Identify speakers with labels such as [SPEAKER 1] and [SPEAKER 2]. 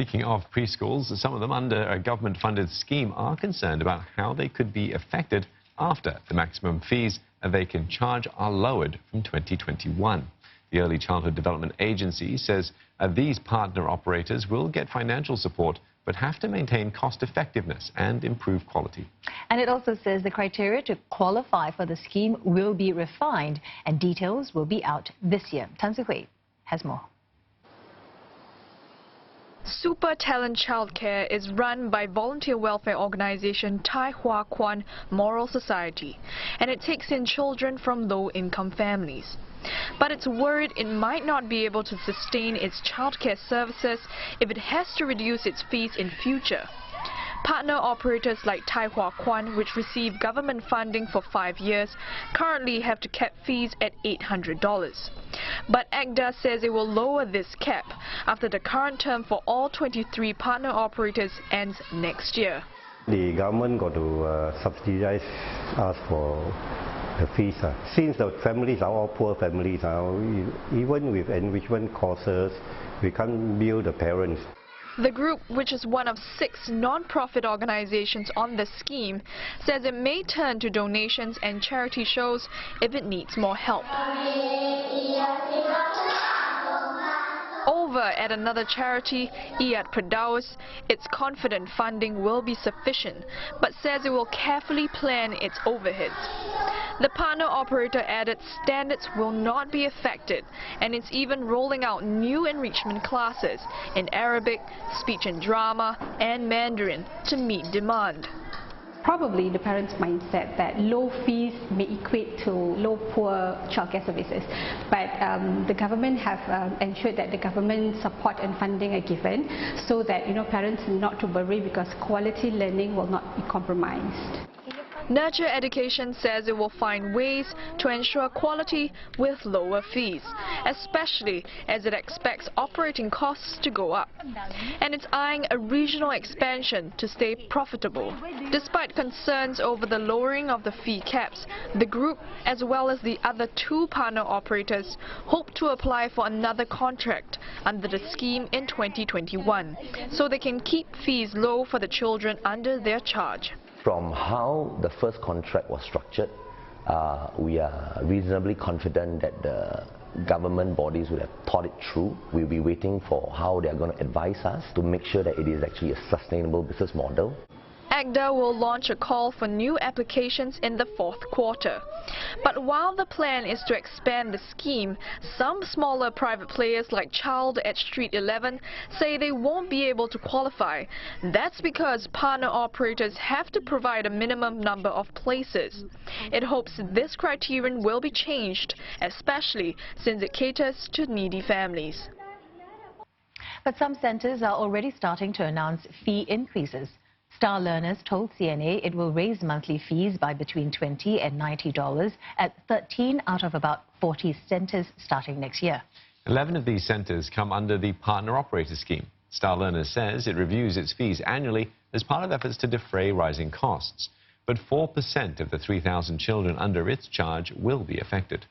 [SPEAKER 1] Speaking of preschools, some of them under a government-funded scheme are concerned about how they could be affected after the maximum fees they can charge are lowered from 2021. The Early Childhood Development Agency says these partner operators will get financial support but have to maintain cost effectiveness and improve quality.
[SPEAKER 2] And it also says the criteria to qualify for the scheme will be refined and details will be out this year. Tan Sui has more.
[SPEAKER 3] Super Talent Childcare is run by volunteer welfare organization Tai Hwa Kwan Moral Society, and it takes in children from low-income families. But it's worried it might not be able to sustain its childcare services if it has to reduce its fees in future. Partner operators like Tai Hwa Kwan, which receive government funding for 5 years, currently have to cap fees at $800. But ECDA says it will lower this cap after the current term for all 23 partner operators ends next year.
[SPEAKER 4] The government got to subsidize us for the fees. Since the families are all poor families, even with enrichment courses, we can't bill the parents.
[SPEAKER 3] The group, which is one of 6 non-profit organizations on the scheme, says it may turn to donations and charity shows if it needs more help. Over at another charity, Iyat Perdaus, it's confident funding will be sufficient, but says it will carefully plan its overheads. The partner operator added standards will not be affected, and it's even rolling out new enrichment classes in Arabic, speech and drama, and Mandarin to meet demand.
[SPEAKER 5] Probably the parents' mindset that low fees may equate to low poor childcare services, but the government have ensured that the government support and funding are given so that parents not to worry because quality learning will not be compromised.
[SPEAKER 3] Nurture Education says it will find ways to ensure quality with lower fees, especially as it expects operating costs to go up. And it's eyeing a regional expansion to stay profitable. Despite concerns over the lowering of the fee caps, the group, as well as the other 2 partner operators, hope to apply for another contract under the scheme in 2021, so they can keep fees low for the children under their charge.
[SPEAKER 6] From how the first contract was structured, we are reasonably confident that the government bodies will have thought it through. We'll be waiting for how they are going to advise us to make sure that it is actually a sustainable business model.
[SPEAKER 3] ECDA will launch a call for new applications in the 4th quarter. But while the plan is to expand the scheme, some smaller private players like Child at Street 11 say they won't be able to qualify. That's because partner operators have to provide a minimum number of places. It hopes this criterion will be changed, especially since it caters to needy families.
[SPEAKER 2] But some centres are already starting to announce fee increases. Star Learners told CNA it will raise monthly fees by between $20 and $90 at 13 out of about 40 centres starting next year.
[SPEAKER 1] 11 of these centres come under the partner operator scheme. Star Learners says it reviews its fees annually as part of efforts to defray rising costs. But 4% of the 3,000 children under its charge will be affected.